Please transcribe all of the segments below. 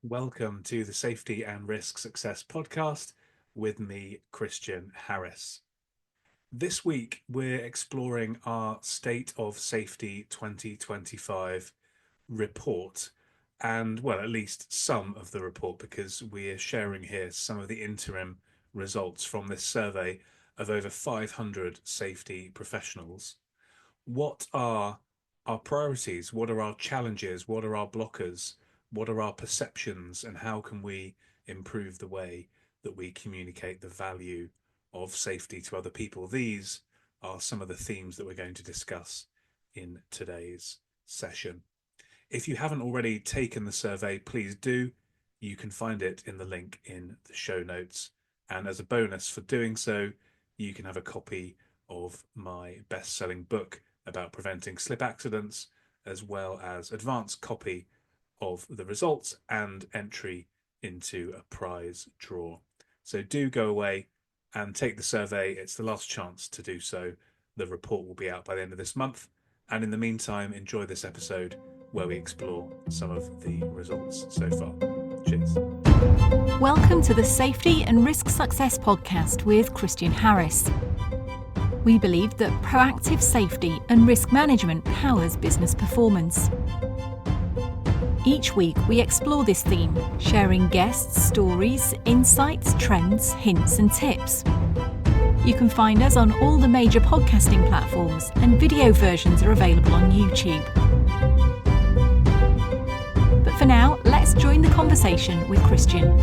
Welcome to the Safety and Risk Success podcast with me, Christian Harris. This week, we're exploring our State of Safety 2025 report, and well, at least some of the report, because we're sharing here some of the interim results from this survey of over 500 safety professionals. What are our priorities? What are our challenges? What are our blockers? What are our perceptions? And how can we improve the way that we communicate the value of safety to other people? These are some of the themes that we're going to discuss in today's session. If you haven't already taken the survey, please do. You can find it in the link in the show notes. And as a bonus for doing so, you can have a copy of my best-selling book about preventing slip accidents, as well as advanced copy of the results and entry into a prize draw. So do go away and take the survey. It's the last chance to do so. The report will be out by the end of this month. And in the meantime, enjoy this episode where we explore some of the results so far. Cheers. Welcome to the Safety and Risk Success podcast with Christian Harris. We believe that proactive safety and risk management powers business performance. Each week we explore this theme, sharing guests, stories, insights, trends, hints and tips. You can find us on all the major podcasting platforms, and video versions are available on YouTube. But for now, let's join the conversation with Christian.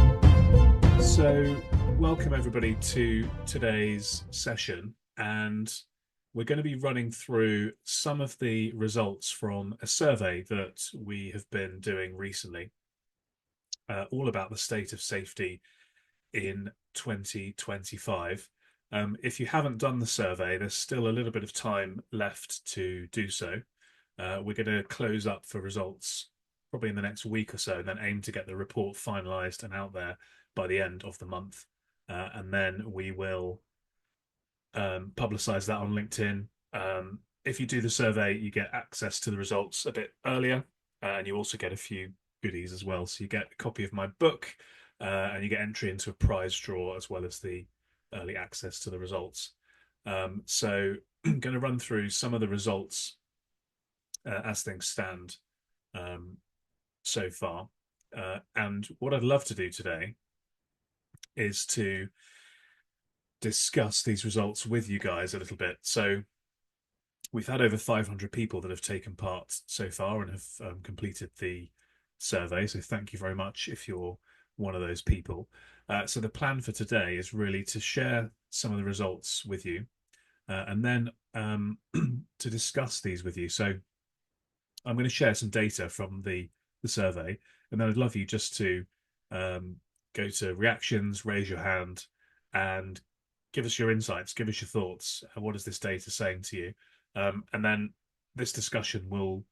So, welcome everybody to today's session, and we're going to be running through some of the results from a survey that we have been doing recently, all about the state of safety in 2025. If you haven't done the survey, there's still a little bit of time left to do so. We're going to close up for results probably in the next week or so, and then aim to get the report finalised and out there by the end of the month. And then we will publicise that on LinkedIn. If you do the survey, you get access to the results a bit earlier, and you also get a few goodies as well. So you get a copy of my book, and you get entry into a prize draw, as well as the early access to the results. So I'm going to run through some of the results as things stand so far. And what I'd love to do today is to discuss these results with you guys a little bit. So we've had over 500 people that have taken part so far and have completed the survey. So thank you very much if you're one of those people. So the plan for today is really to share some of the results with you, and then to discuss these with you. So I'm going to share some data from the survey, and then I'd love you just to go to reactions, raise your hand, and give us your insights, give us your thoughts. What is this data saying to you? And then this discussion will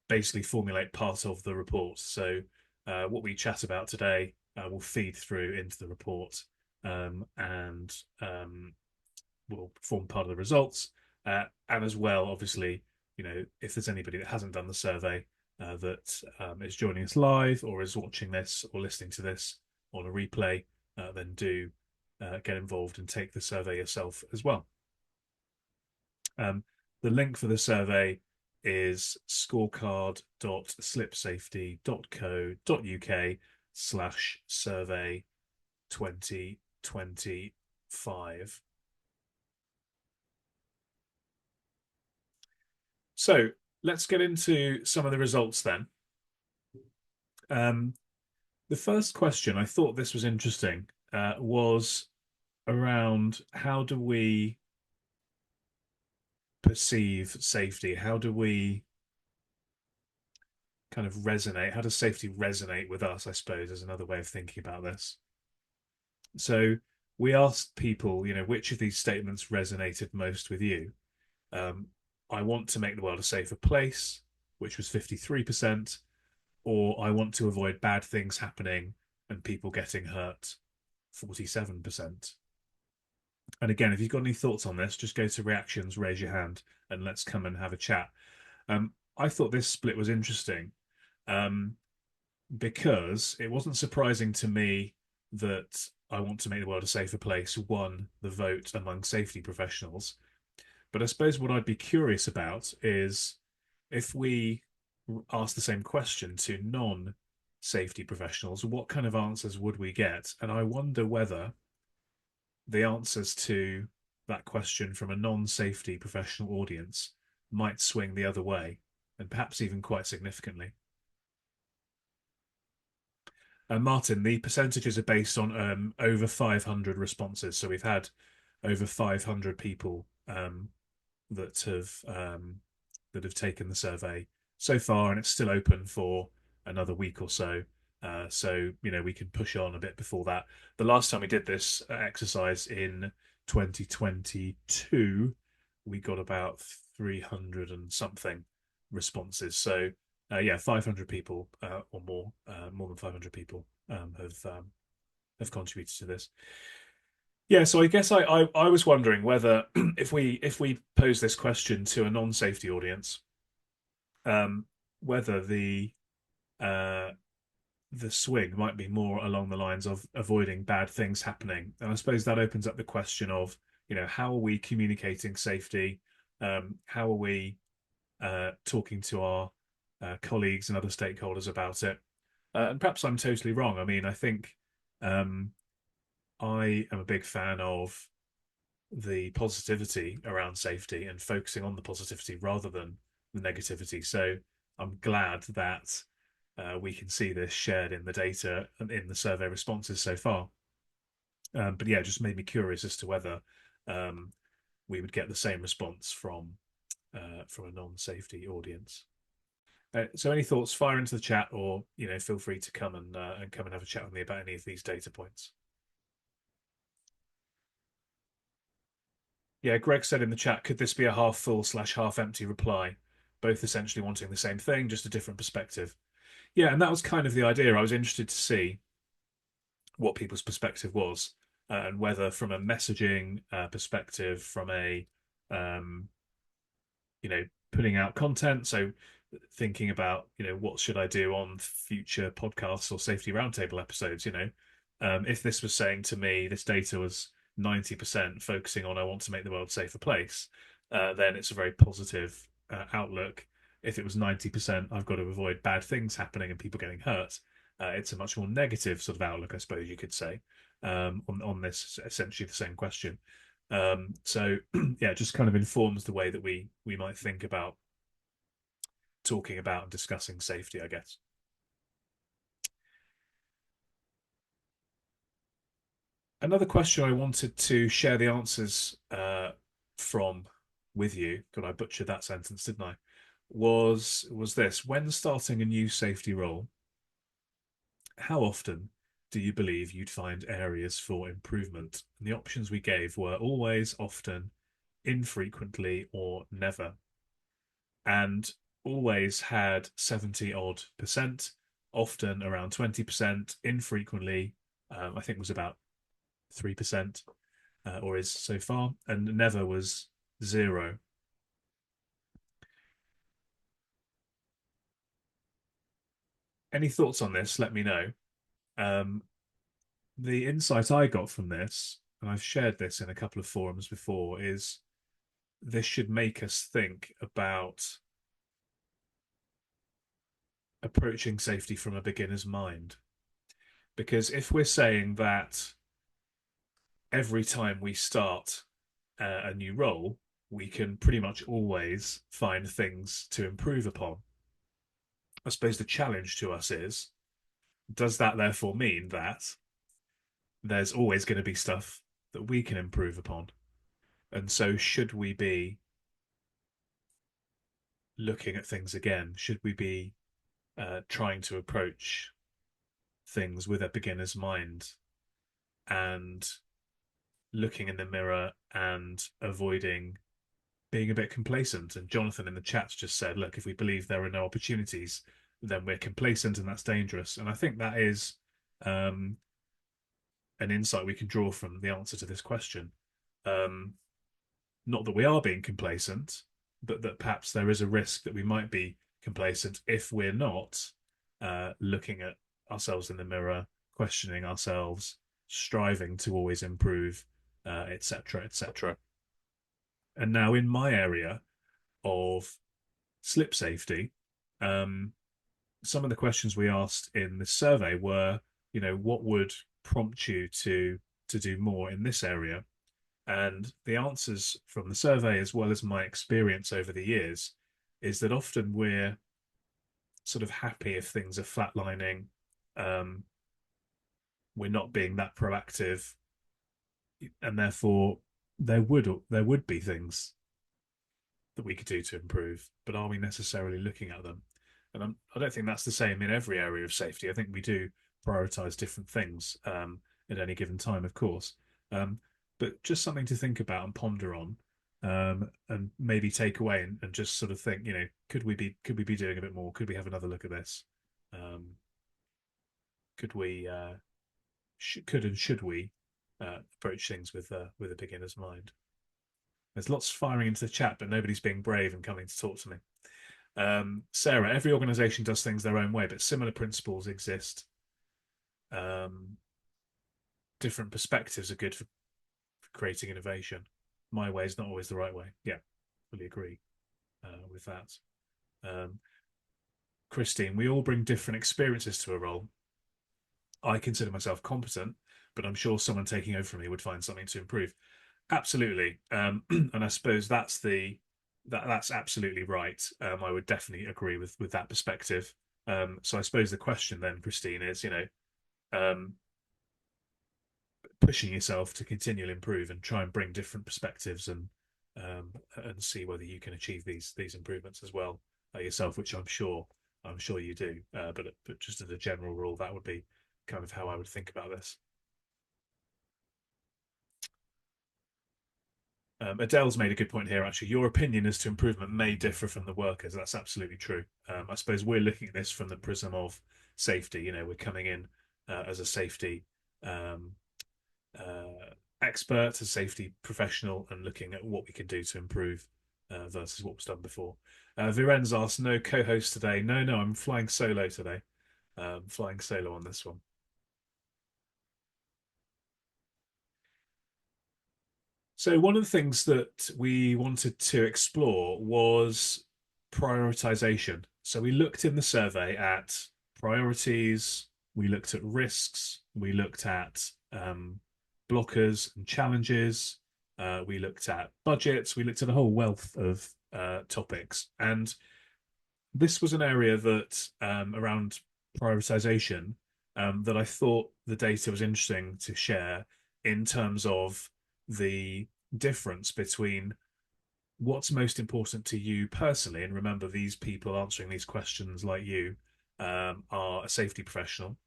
basically formulate part of the report. So what we chat about today will feed through into the report, and will form part of the results. And as well, obviously, you know, if there's anybody that hasn't done the survey that is joining us live, or is watching this or listening to this on a replay, then do get involved and take the survey yourself as well. The link for the survey is scorecard.slipsafety.co.uk/survey 2025. So let's get into some of the results then. The first question, I thought this was interesting, was around how do we perceive safety? How do we kind of resonate? How does safety resonate with us, I suppose, is another way of thinking about this. So we asked people, you know, which of these statements resonated most with you? I want to make the world a safer place, which was 53%, or I want to avoid bad things happening and people getting hurt, 47%. And again, if you've got any thoughts on this, just go to reactions, raise your hand, and let's come and have a chat. I thought this split was interesting. because it wasn't surprising to me that I want to make the world a safer place won the vote among safety professionals. But I suppose what I'd be curious about is if we ask the same question to non-safety professionals, what kind of answers would we get? And I wonder whether the answers to that question from a non-safety professional audience might swing the other way, and perhaps even quite significantly. Martin, the percentages are based on over 500 responses. So we've had over 500 people that have taken the survey so far, and it's still open for another week or so. So we can push on a bit before that. The last time we did this exercise in 2022, we got about 300 and something responses. So yeah, 500 people or more than 500 people have contributed to this. Yeah, so I guess I was wondering whether if we pose this question to a non-safety audience, um, whether uh, the swing might be more along the lines of avoiding bad things happening. And I suppose that opens up the question of, how are we communicating safety? How are we talking to our colleagues and other stakeholders about it? And perhaps I'm totally wrong. I mean, I think um, I am a big fan of the positivity around safety and focusing on the positivity rather than the negativity. So I'm glad that we can see this shared in the data and in the survey responses so far. But yeah, it just made me curious as to whether um, we would get the same response from a non-safety audience. So any thoughts? Fire into the chat, or feel free to come and come and have a chat with me about any of these data points. Yeah, Greg said in the chat, could this be a half full / half empty reply? Both essentially wanting the same thing, just a different perspective. Yeah, and that was kind of the idea. I was interested to see what people's perspective was, and whether from a messaging perspective, from a um, putting out content. So thinking about, what should I do on future podcasts or safety roundtable episodes, if this was saying to me, this data was 90% focusing on, I want to make the world a safer place, then it's a very positive outlook. If it was 90%, I've got to avoid bad things happening and people getting hurt, it's a much more negative sort of outlook, I suppose you could say, on this essentially the same question. So yeah, it just kind of informs the way that we might think about talking about and discussing safety, I guess. Another question I wanted to share the answers from with you. God, I butchered that sentence, didn't I? Was this: when starting a new safety role, how often do you believe you'd find areas for improvement? And the options we gave were always, often, infrequently, or never. And always had 70 odd percent, often around 20%, infrequently, I think was about 3%, or is so far, and never was 0. Any thoughts on this? Let me know. Um, the insight I got from this, and I've shared this in a couple of forums before, is this should make us think about approaching safety from a beginner's mind. Because if we're saying that every time we start a new role, we can pretty much always find things to improve upon. I suppose the challenge to us is, does that therefore mean that there's always going to be stuff that we can improve upon? And so, should we be looking at things again? Should we be trying to approach things with a beginner's mind and looking in the mirror and avoiding being a bit complacent? And Jonathan in the chat just said, look, if we believe there are no opportunities, then we're complacent and that's dangerous. And I think that is um, an insight we can draw from the answer to this question. Not that we are being complacent, but that perhaps there is a risk that we might be complacent if we're not looking at ourselves in the mirror, questioning ourselves, striving to always improve, etc., etc. And now in my area of slip safety, um, some of the questions we asked in the survey were, what would prompt you to do more in this area? And the answers from the survey, as well as my experience over the years, is that often we're sort of happy if things are flatlining. Um, we're not being that proactive, and therefore there would be things that we could do to improve, but are we necessarily looking at them? And I don't think that's the same in every area of safety. I think we do prioritize different things at any given time, of course. Um, but just something to think about and ponder on, and maybe take away and just sort of think, could we be doing a bit more? Could we have another look at this? Um, could we could and should we approach things with a beginner's mind? There's lots firing into the chat, but nobody's being brave and coming to talk to me. Sarah, every organization does things their own way, but similar principles exist. Um, Different perspectives are good for creating innovation. My way is not always the right way. Yeah, fully agree with that. Um, Christine, we all bring different experiences to a role. I consider myself competent, but I'm sure someone taking over from me would find something to improve. Absolutely, and I suppose that's absolutely right. I would definitely agree with that perspective. So I suppose the question then, Christine, is um, pushing yourself to continually improve and try and bring different perspectives and see whether you can achieve these improvements as well yourself, which I'm sure you do. But just as a general rule, that would be kind of how I would think about this. Adele's made a good point here, actually. Your opinion as to improvement may differ from the workers. That's absolutely true. I suppose we're looking at this from the prism of safety. We're coming in as a safety um, expert, a safety professional, and looking at what we can do to improve versus what was done before. Viren's asked, no co-host today. No, no, I'm flying solo today. Flying solo on this one. So one of the things that we wanted to explore was prioritization. So we looked in the survey at priorities, we looked at risks, we looked at blockers and challenges, we looked at budgets, we looked at a whole wealth of topics. And this was an area that around prioritization that I thought the data was interesting to share in terms of the difference between what's most important to you personally. And remember, these people answering these questions like you are a safety professional.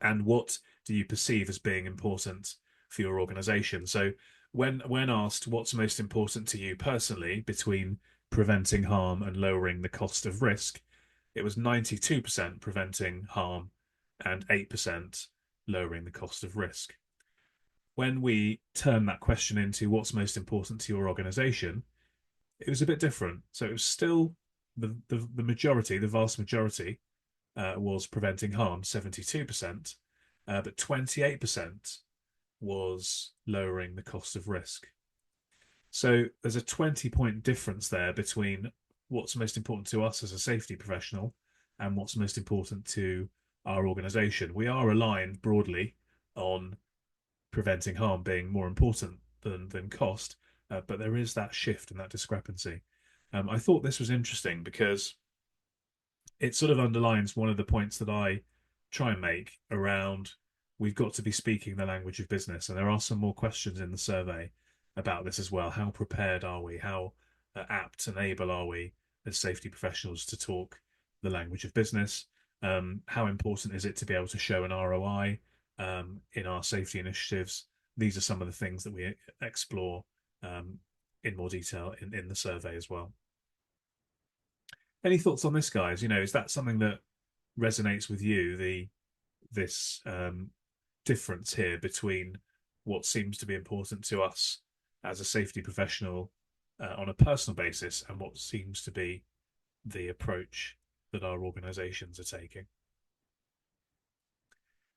And what do you perceive as being important for your organization? So when asked what's most important to you personally between preventing harm and lowering the cost of risk, it was 92% preventing harm and 8% lowering the cost of risk. When we turn that question into what's most important to your organization, it was a bit different. So it was still the majority, the vast majority, was preventing harm, 72%, but 28% was lowering the cost of risk. So there's a 20-point difference there between what's most important to us as a safety professional and what's most important to our organization. We are aligned broadly on preventing harm being more important than cost, but there is that shift and that discrepancy. I thought this was interesting because it sort of underlines one of the points that I try and make around we've got to be speaking the language of business. And there are some more questions in the survey about this as well. How prepared are we? How apt and able are we as safety professionals to talk the language of business? How important is it to be able to show an ROI in our safety initiatives? These are some of the things that we explore in more detail in the survey as well. Any thoughts on this, guys? Is that something that resonates with you? This difference here between what seems to be important to us as a safety professional on a personal basis and what seems to be the approach that our organizations are taking.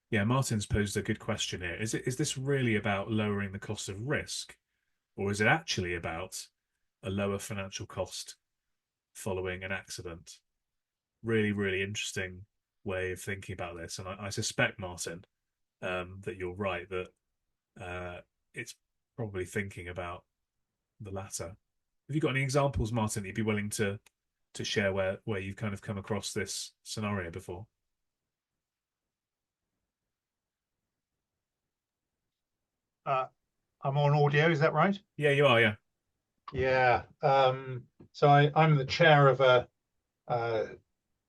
Yeah, Martin's posed a good question here. Is this really about lowering the cost of risk, or is it actually about a lower financial cost following an accident? Really, really interesting way of thinking about this. And I suspect, Martin, that you're right, that it's probably thinking about the latter. Have you got any examples, Martin, that you'd be willing to share where you've kind of come across this scenario before? Uh, I'm on audio, is that right? Yeah, you are. Yeah. Yeah. So I'm the chair uh,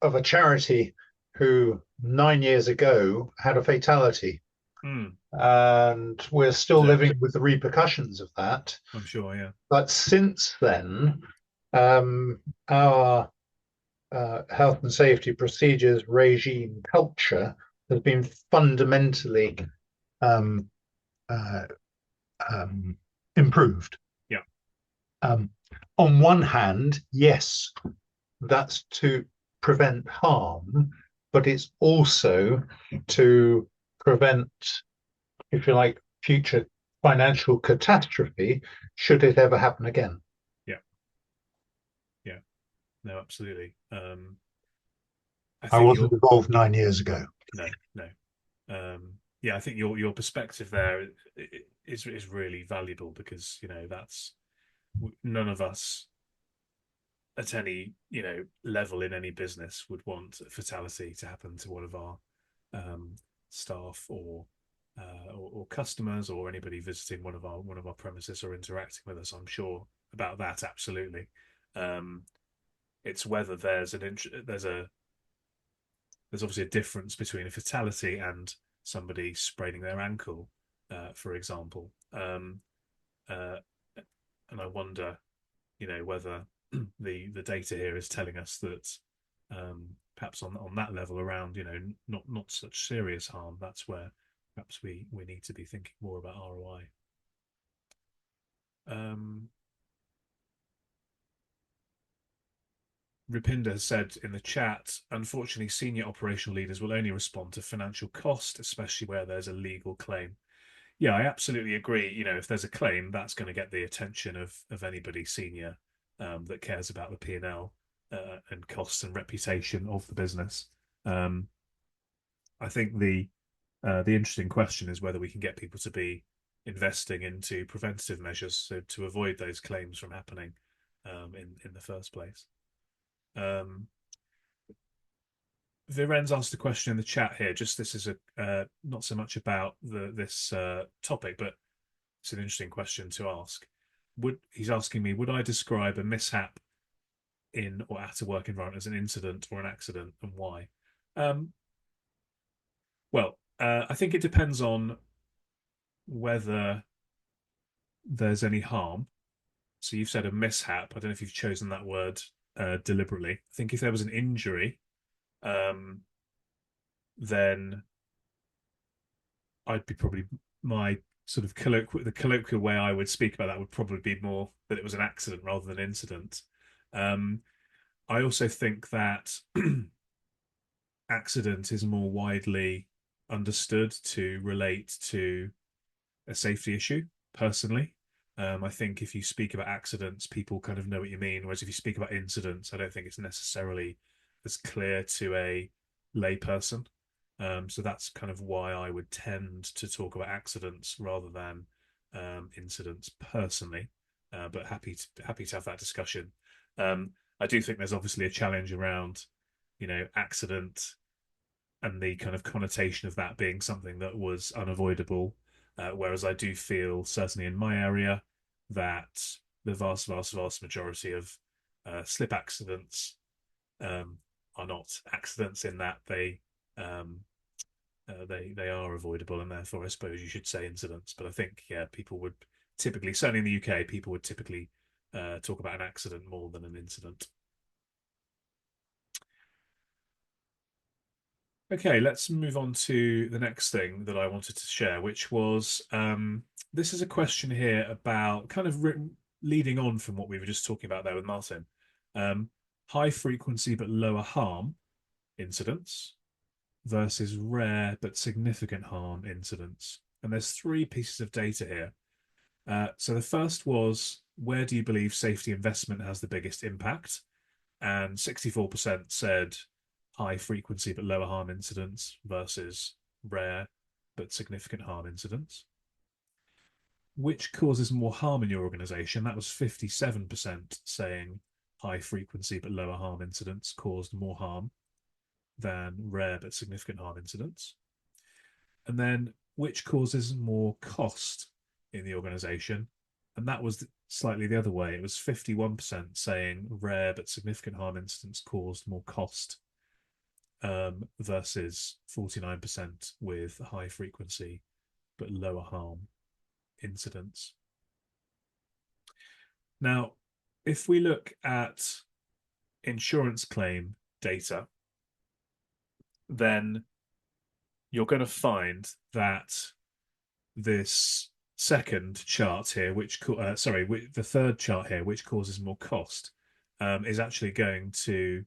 of a charity who 9 years ago had a fatality, Mm, and we're still so living with the repercussions of that. I'm sure. Yeah. But since then, our health and safety procedures, regime, culture has been fundamentally um, uh, improved. Yeah. Um, on one hand, yes, that's to prevent harm, but it's also to prevent, if you like, future financial catastrophe should it ever happen again. Yeah. Yeah. No, absolutely. I I think wasn't you're involved 9 years ago. no, no. Yeah, I think your perspective there is really valuable because that's none of us at any level in any business would want a fatality to happen to one of our um, staff or customers or anybody visiting one of our premises or interacting with us. I'm sure about that absolutely. Um, it's whether there's obviously a difference between a fatality and somebody spraining their ankle, for example. Uh, and I wonder, whether the data here is telling us that perhaps on that level around, not such serious harm, that's where perhaps we need to be thinking more about ROI. Rupinder has said in the chat, unfortunately, senior operational leaders will only respond to financial cost, especially where there's a legal claim. Yeah, I absolutely agree. If there's a claim, that's going to get the attention of anybody senior that cares about the P&L and costs and reputation of the business. I think the interesting question is whether we can get people to be investing into preventative measures so to avoid those claims from happening in the first place. Viren's asked a question in the chat here. Just this is not so much about this topic, but it's an interesting question to ask. He's asking me, would I describe a mishap in or at a work environment as an incident or an accident, and why? Well, I think it depends on whether there's any harm. So you've said a mishap. I don't know if you've chosen that word deliberately. I think if there was an injury, then I'd be probably my sort of the colloquial way I would speak about that would probably be more that it was an accident rather than incident. I also think that accident is more widely understood to relate to a safety issue, personally. I think if you speak about accidents, people kind of know what you mean. Whereas if you speak about incidents, I don't think it's necessarily as clear to a layperson. So that's kind of why I would tend to talk about accidents rather than incidents personally. But happy to have that discussion. I do think there's obviously a challenge around, accident and the kind of connotation of that being something that was unavoidable. Whereas I do feel, certainly in my area, that the vast, vast, vast majority of slip accidents are not accidents in that they are avoidable, and therefore I suppose you should say incidents. But I think people would typically, certainly in the UK, people would typically talk about an accident more than an incident. Okay, let's move on to the next thing that I wanted to share, which was this is a question here about kind of leading on from what we were just talking about there with Martin. High frequency but lower harm. incidents versus rare but significant harm incidents. And there's three pieces of data here. So the first was, where do you believe safety investment has the biggest impact? And 64% said high frequency but lower harm incidents versus rare but significant harm incidents. Which causes more harm in your organization? That was 57% saying high frequency but lower harm incidents caused more harm than rare but significant harm incidents. And then which causes more cost in the organization? And that was slightly the other way. It was 51% saying rare but significant harm incidents caused more cost versus 49% with high frequency but lower harm incidents. Now, if we look at insurance claim data, then you're going to find that this second chart here, the third chart here, which causes more cost, is actually going to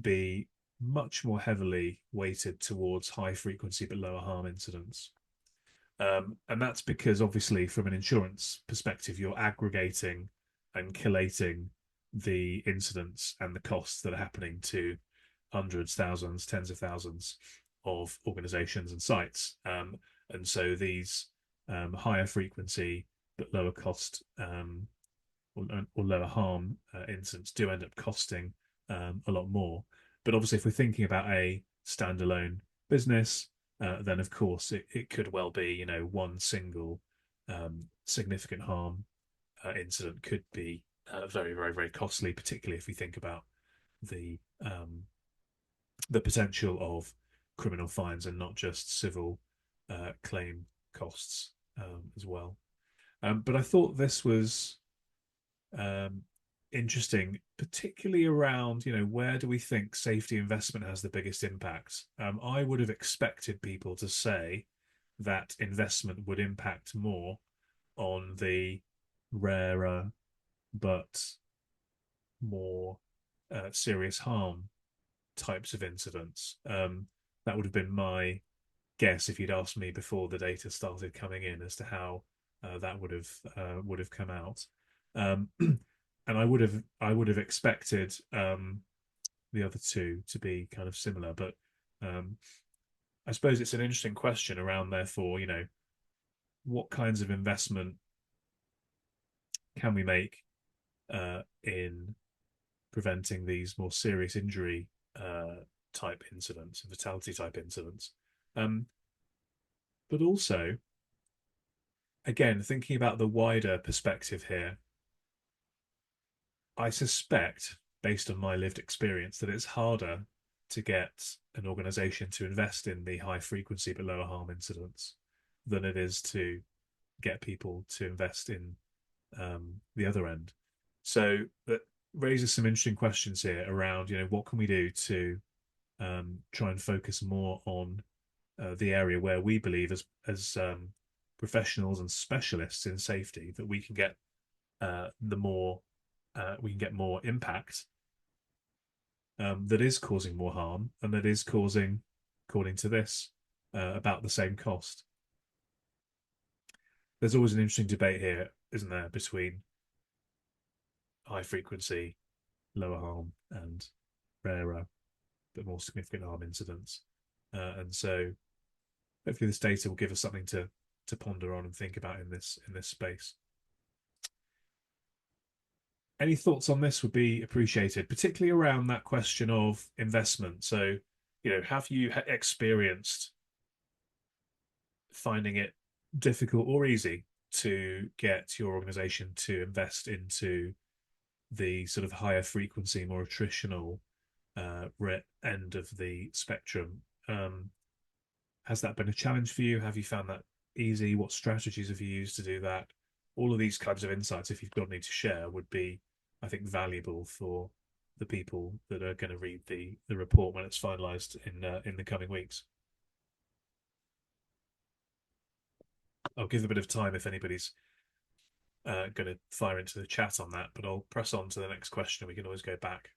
be much more heavily weighted towards high frequency but lower harm incidents. And that's because obviously from an insurance perspective, you're aggregating and collating the incidents and the costs that are happening to hundreds, thousands, tens of thousands of organizations and sites. And so these higher frequency but lower cost or lower harm incidents do end up costing a lot more. But obviously, if we're thinking about a standalone business, then of course it could well be, one single significant harm incident could be very, very, very costly, particularly if we think about the potential of criminal fines and not just civil claim costs as well. But I thought this was interesting, particularly around, where do we think safety investment has the biggest impact? I would have expected people to say that investment would impact more on the rarer but more serious harm types of incidents. That would have been my guess if you'd asked me before the data started coming in as to how that would have come out. And I would have expected the other two to be kind of similar, but I suppose it's an interesting question around, therefore, what kinds of investment can we make in preventing these more serious injury type incidents, fatality type incidents, but also, again, thinking about the wider perspective here, I suspect, based on my lived experience, that it's harder to get an organization to invest in the high frequency but lower harm incidents than it is to get people to invest in the other end. So that raises some interesting questions here around, what can we do to try and focus more on the area where we believe as professionals and specialists in safety that we can get more impact that is causing more harm and that is causing, according to this, about the same cost. There's always an interesting debate here, isn't there, between high frequency, lower harm, and rarer but more significant harm incidents. And so hopefully this data will give us something to ponder on and think about in this space. Any thoughts on this would be appreciated, particularly around that question of investment. So, have you experienced finding it difficult or easy to get your organization to invest into the sort of higher frequency, more attritional end of the spectrum? Has that been a challenge for you? Have you found that easy? What strategies have you used to do that? All of these kinds of insights, if you've got any to share, would be, I think, valuable for the people that are going to read the report when it's finalised in the coming weeks. I'll give a bit of time if anybody's going to fire into the chat on that, but I'll press on to the next question and we can always go back.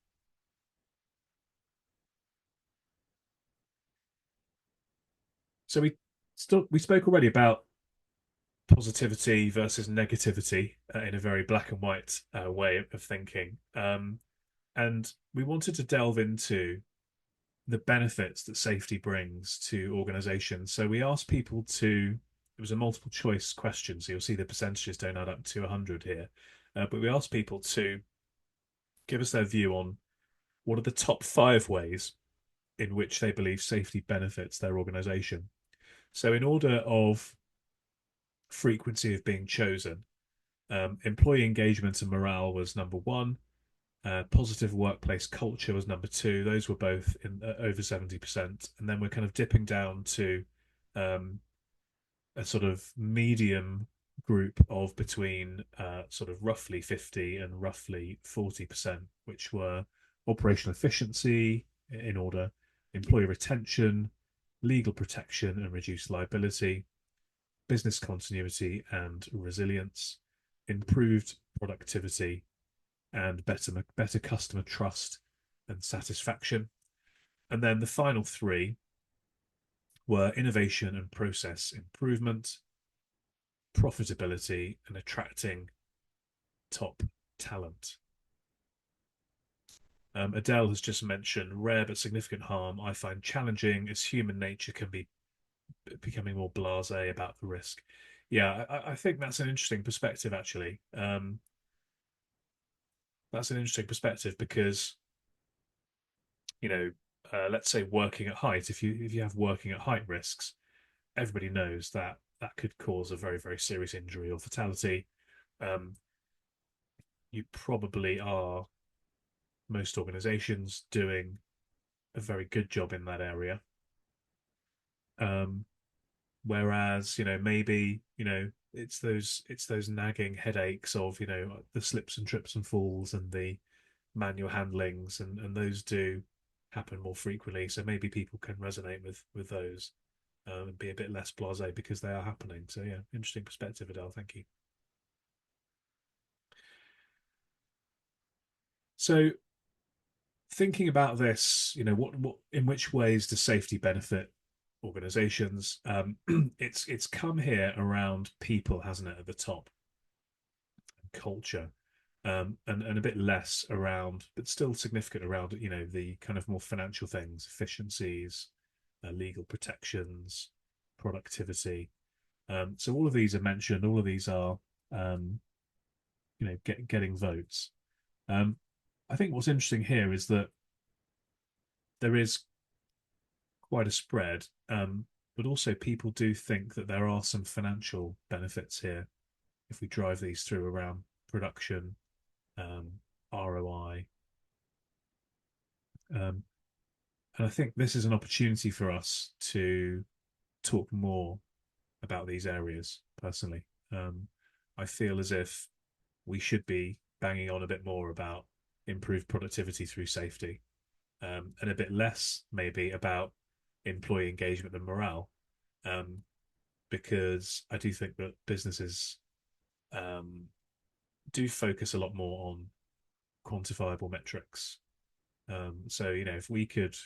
So we spoke already about positivity versus negativity in a very black and white way of thinking, and we wanted to delve into the benefits that safety brings to organizations. So we asked people to, it was a multiple choice question, so you'll see the percentages don't add up to 100 here. But we asked people to give us their view on what are the top 5 ways in which they believe safety benefits their organization. So, in order of frequency of being chosen, employee engagement and morale was number one. Positive workplace culture was number two. Those were both in over 70%. And then we're kind of dipping down to um, a sort of medium group of between sort of roughly 50 and roughly 40%, which were operational efficiency in order, employee retention, legal protection and reduced liability, business continuity and resilience, improved productivity, and better customer trust and satisfaction. And then the final three were innovation and process improvement, profitability, and attracting top talent. Adele has just mentioned rare but significant harm I find challenging as human nature can be becoming more blasé about the risk. Yeah, I think that's an interesting perspective, actually. That's an interesting perspective because, you know, let's say working at height, if you have working at height risks, everybody knows that that could cause a very, very serious injury or fatality. Um, you probably are, most organizations, doing a very good job in that area. Um, Whereas, maybe, it's those nagging headaches of, the slips and trips and falls and the manual handlings, and those do happen more frequently. So maybe people can resonate with those and be a bit less blasé because they are happening. So yeah, interesting perspective, Adele. Thank you. So thinking about this, what in which ways does safety benefit organizations? It's come here around people, hasn't it, at the top, culture, and a bit less around, but still significant around, the kind of more financial things, efficiencies, legal protections, productivity. So all of these are mentioned. All of these are, um, getting votes. Um, I think what's interesting here is that there is quite a spread, but also people do think that there are some financial benefits here if we drive these through around production, um, ROI. Um, and I think this is an opportunity for us to talk more about these areas personally. I feel as if we should be banging on a bit more about improved productivity through safety, and a bit less maybe about employee engagement and morale, um, because I do think that businesses um, do focus a lot more on quantifiable metrics. So if we could,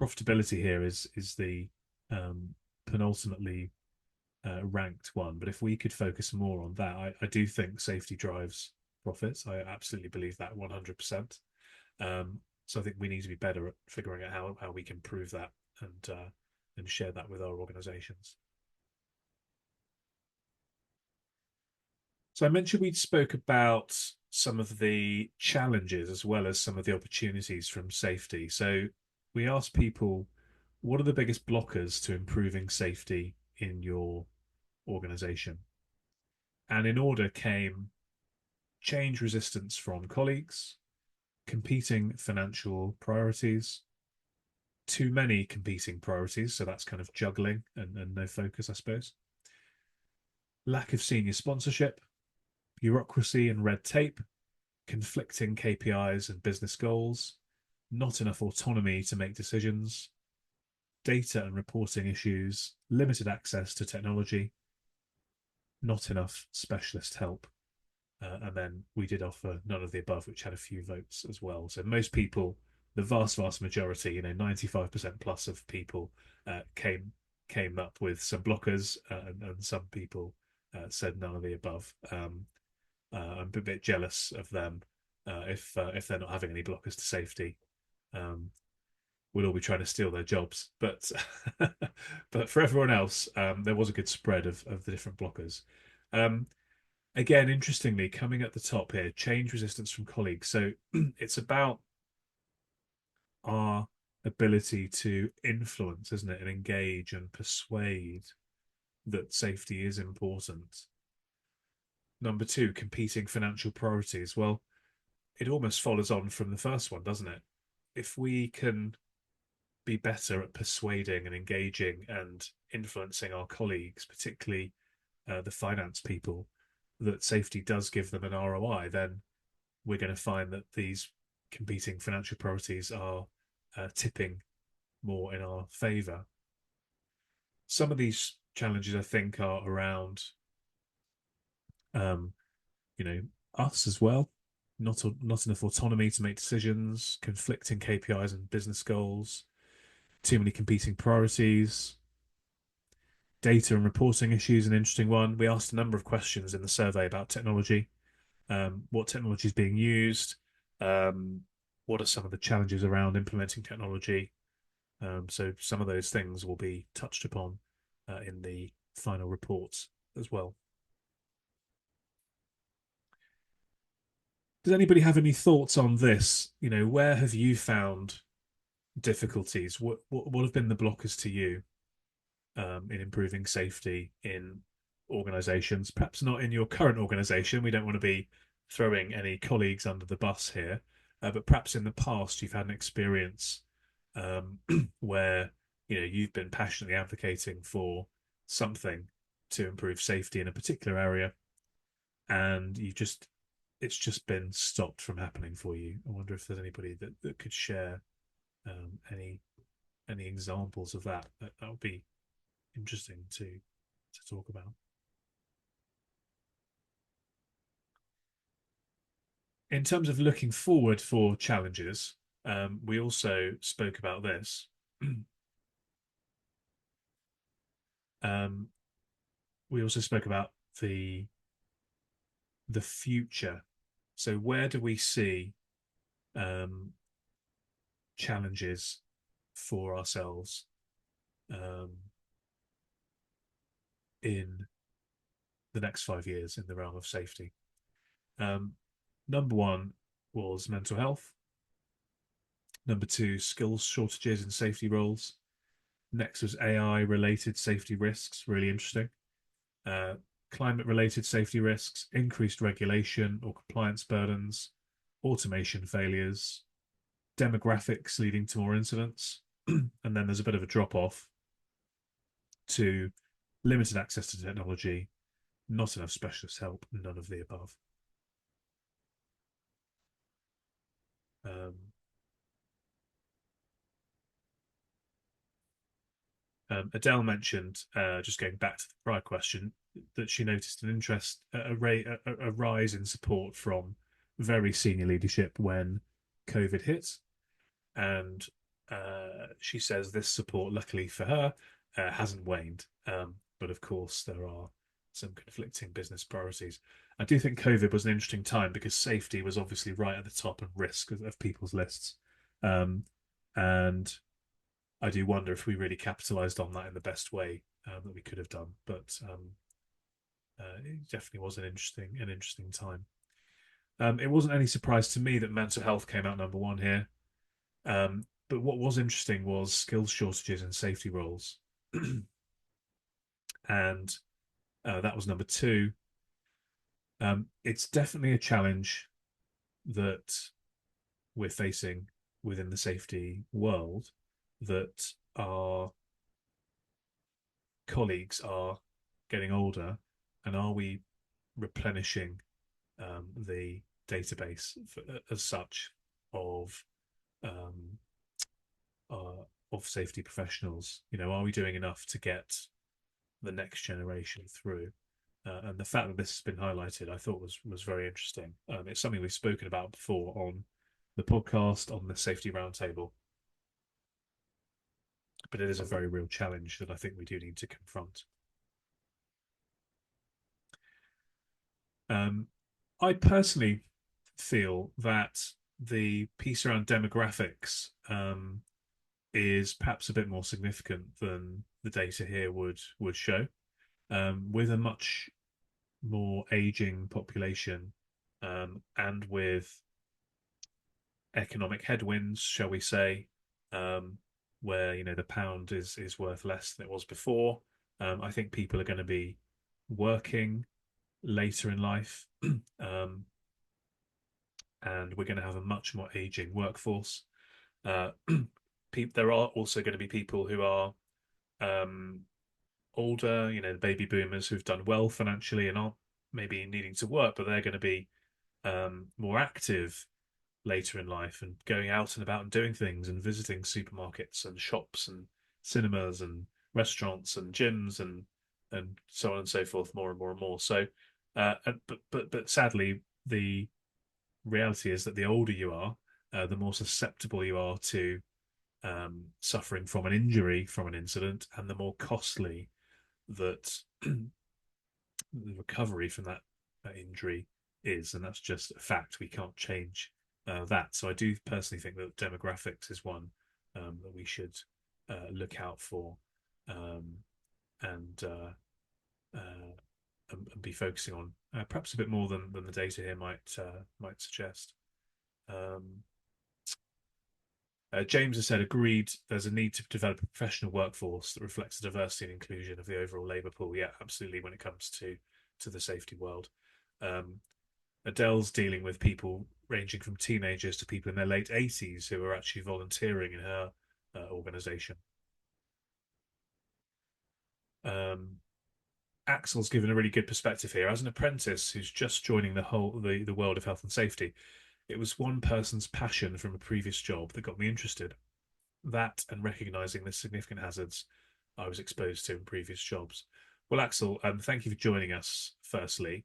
profitability here is the penultimately ranked one, but if we could focus more on that, I do think safety drives profits. I absolutely believe that 100%. So I think we need to be better at figuring out how we can prove that and share that with our organizations. So I mentioned we spoke about some of the challenges as well as some of the opportunities from safety. So we asked people, what are the biggest blockers to improving safety in your organization? And in order came change resistance from colleagues, competing financial priorities, too many competing priorities. So that's kind of juggling and no focus, I suppose. Lack of senior sponsorship, bureaucracy and red tape, conflicting KPIs and business goals, not enough autonomy to make decisions, data and reporting issues, limited access to technology, not enough specialist help. And then we did offer none of the above, which had a few votes as well. So most people, the vast majority, 95% plus of people came came up with some blockers, and some people said none of the above. I'm a bit jealous of them if they're not having any blockers to safety. Um, we'll all be trying to steal their jobs, but but for everyone else, there was a good spread of the different blockers. Um, Again, interestingly, coming at the top here, change resistance from colleagues. So it's about our ability to influence, isn't it, and engage and persuade that safety is important. Number two, competing financial priorities. Well, it almost follows on from the first one, doesn't it? If we can be better at persuading and engaging and influencing our colleagues, particularly the finance people, that safety does give them an ROI, then we're going to find that these competing financial priorities are tipping more in our favour. Some of these challenges, I think, are around, um, you know, us as well. Not enough autonomy to make decisions, conflicting KPIs and business goals, too many competing priorities, data and reporting issues. An interesting one. We asked a number of questions in the survey about technology, what technology is being used, um, what are some of the challenges around implementing technology. So some of those things will be touched upon in the final reports as well. Does anybody have any thoughts on this? Where have you found difficulties? What have been the blockers to you in improving safety in organizations? Perhaps not in your current organization. We don't want to be throwing any colleagues under the bus here, but perhaps in the past you've had an experience where you've been passionately advocating for something to improve safety in a particular area, and it's just been stopped from happening for you. I wonder if there's anybody that could share any examples of that. That would be interesting to talk about. In terms of looking forward for challenges, we also spoke about this. We also spoke about the future. So where do we see challenges for ourselves in the next 5 years in the realm of safety? Number one was mental health. Number two, skills shortages in safety roles. Next was AI-related safety risks, really interesting. Climate-related safety risks, increased regulation or compliance burdens, automation failures, demographics leading to more incidents, and then there's a bit of a drop-off to limited access to technology, not enough specialist help, none of the above. Adele mentioned, just going back to the prior question, that she noticed a rise in support from very senior leadership when COVID hit, and she says this support, luckily for her, hasn't waned. But of course, there are some conflicting business priorities. I do think COVID was an interesting time because safety was obviously right at the top of risk of people's lists, and I do wonder if we really capitalised on that in the best way that we could have done. But it definitely was an interesting time. It wasn't any surprise to me that mental health came out number one here. But what was interesting was skills shortages in safety roles, and that was number two. It's definitely a challenge that we're facing within the safety world, that our colleagues are getting older, and are we replenishing the database as such of safety professionals? Are we doing enough to get the next generation through? And the fact that this has been highlighted, I thought was very interesting. It's something we've spoken about before on the podcast, on the safety roundtable. but it is a very real challenge that I think we do need to confront. I personally feel that the piece around demographics is perhaps a bit more significant than the data here would show. With a much more aging population, and with economic headwinds, shall we say, where the pound is worth less than it was before. I think people are going to be working later in life, and we're going to have a much more aging workforce. There are also going to be people who are older, the baby boomers who've done well financially and aren't maybe needing to work, but they're going to be more active later in life and going out and about and doing things and visiting supermarkets and shops and cinemas and restaurants and gyms and so on and so forth, more and more and more. So, but sadly, the reality is that the older you are, the more susceptible you are to suffering from an injury from an incident, and the more costly that the recovery from that injury is. And that's just a fact. We can't change that. So I do personally think that demographics is one that we should look out for, and be focusing on perhaps a bit more than the data here might suggest. James has said, agreed, there's a need to develop a professional workforce that reflects the diversity and inclusion of the overall labour pool. Yeah, absolutely, when it comes to the safety world. Adele's dealing with people ranging from teenagers to people in their late 80s who are actually volunteering in her organisation. Axel's given a really good perspective here. As an apprentice who's just joining the world of health and safety, it was one person's passion from a previous job that got me interested. That and recognising the significant hazards I was exposed to in previous jobs. Well, Axel, thank you for joining us, firstly.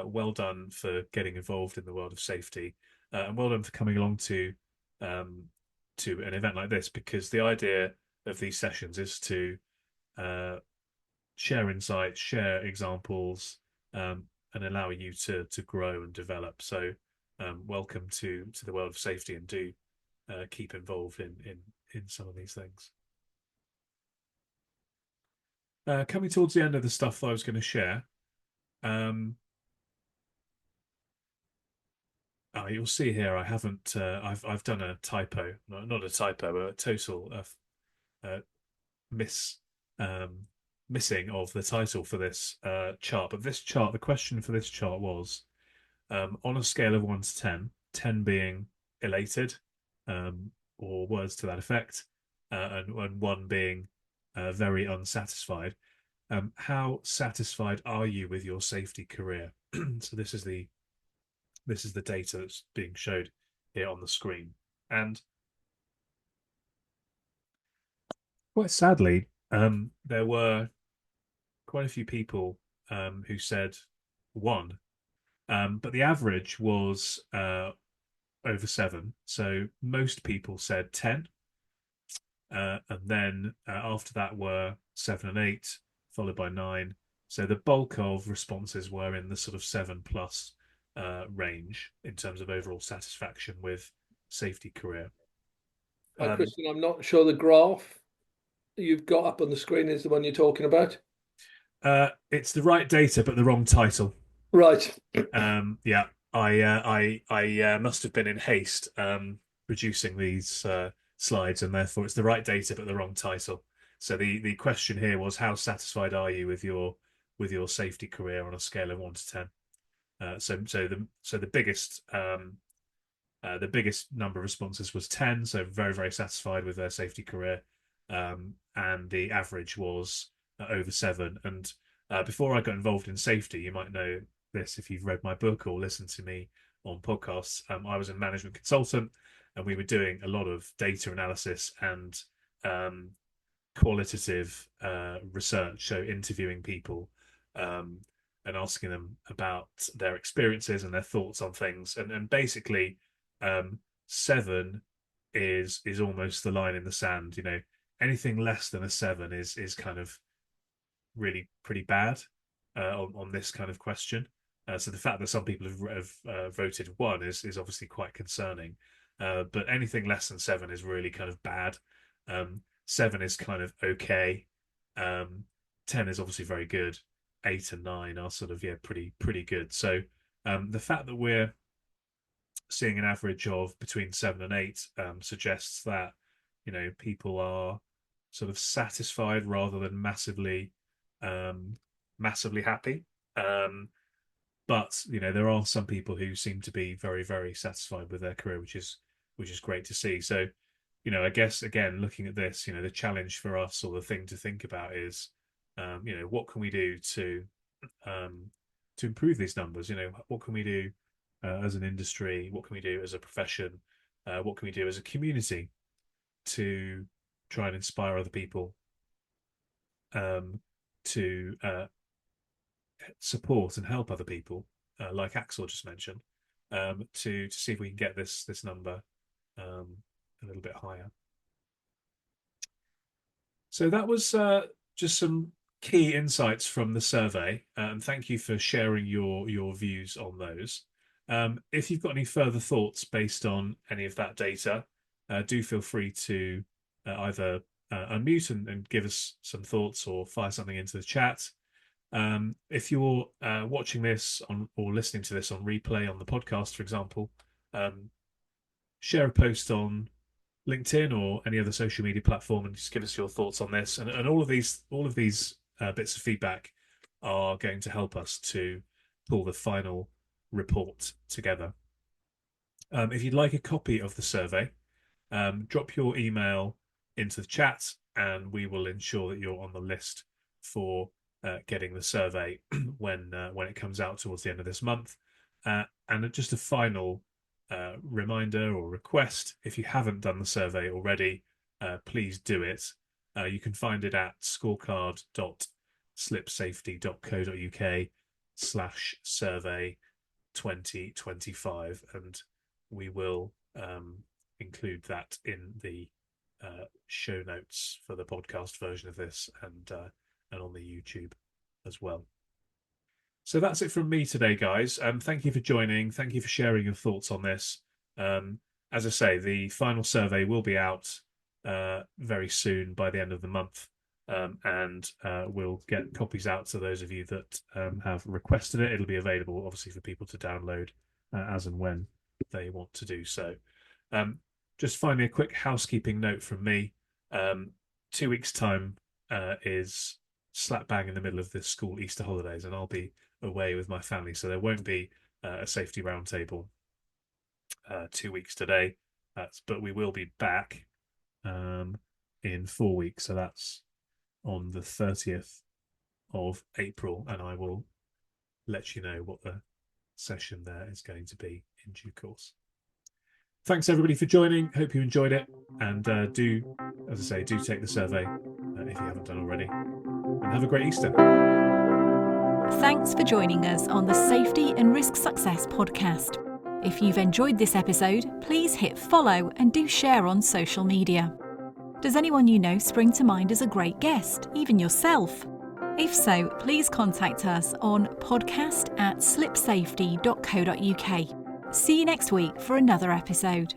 Well done for getting involved in the world of safety, and well done for coming along to an event like this, because the idea of these sessions is to share insights, share examples, and allow you to grow and develop. So welcome to the world of safety, and do keep involved in some of these things. Coming towards the end of the stuff that I was going to share, you'll see here I haven't. I've done a typo, not a typo, a total missing of the title for this chart. But this chart, the question for this chart was, on a scale of 1 to 10, 10 being elated, or words to that effect, and 1 being very unsatisfied. How satisfied are you with your safety career? So this is the data that's being showed here on the screen, and quite sadly, there were quite a few people who said 1, but the average was over 7. So most people said 10, and then after that were 7 and 8, followed by 9. So the bulk of responses were in the sort of 7 plus range in terms of overall satisfaction with safety career. Christian, I'm not sure the graph you've got up on the screen is the one you're talking about. It's the right data, but the wrong title. Right. Yeah, I must have been in haste producing these slides, and therefore it's the right data but the wrong title. So the question here was, how satisfied are you with your safety career on a scale of 1 to 10? So the biggest number of responses was 10, so very, very satisfied with their safety career, and the average was over 7. And before I got involved in safety, you might know this if you've read my book or listened to me on podcasts, I was a management consultant, and we were doing a lot of data analysis and qualitative research, so interviewing people and asking them about their experiences and their thoughts on things, and basically 7 is almost the line in the sand. anything less than a 7 is kind of really pretty bad on this kind of question. So the fact that some people have voted 1 is obviously quite concerning. But anything less than 7 is really kind of bad. 7 is kind of okay. 10 is obviously very good. 8 and 9 are sort of pretty good. So the fact that we're seeing an average of between 7 and 8 suggests that people are sort of satisfied rather than massively happy. But there are some people who seem to be very, very satisfied with their career, which is great to see. So I guess again, looking at this, the challenge for us, or the thing to think about is what can we do to improve these numbers? What can we do as an industry? What can we do as a profession? What can we do as a community to try and inspire other people to support and help other people, like Axel just mentioned, to see if we can get this number a little bit higher. So that was just some key insights from the survey, and thank you for sharing your views on those. If you've got any further thoughts based on any of that data, do feel free to either unmute and give us some thoughts, or fire something into the chat. If you're watching this or listening to this on replay on the podcast, for example, share a post on LinkedIn or any other social media platform and just give us your thoughts on this. And all of these bits of feedback are going to help us to pull the final report together. If you'd like a copy of the survey, drop your email into the chat and we will ensure that you're on the list for getting the survey when it comes out towards the end of this month. And just a final reminder or request: if you haven't done the survey already, please do it. You can find it at scorecard.slipsafety.co.uk/survey 2025, and we will include that in the show notes for the podcast version of this, and on the YouTube as well. So that's it from me today, guys. Thank you for joining. Thank you for sharing your thoughts on this. As I say, the final survey will be out very soon, by the end of the month, and we'll get copies out to those of you that have requested it. It'll be available, obviously, for people to download as and when they want to do so. Just finally, a quick housekeeping note from me. 2 weeks' time is slap bang in the middle of the school Easter holidays, and I'll be away with my family, so there won't be a safety roundtable 2 weeks today, but we will be back in 4 weeks, so that's on the 30th of April, and I will let you know what the session there is going to be in due course. Thanks everybody for joining. Hope you enjoyed it, and do, as I say, do take the survey if you haven't done already, and have a great Easter. Thanks for joining us on the Safety and Risk Success podcast. If you've enjoyed this episode, please hit follow and do share on social media. Does anyone you know spring to mind as a great guest, even yourself? If so, please contact us on podcast@slipsafety.co.uk. See you next week for another episode.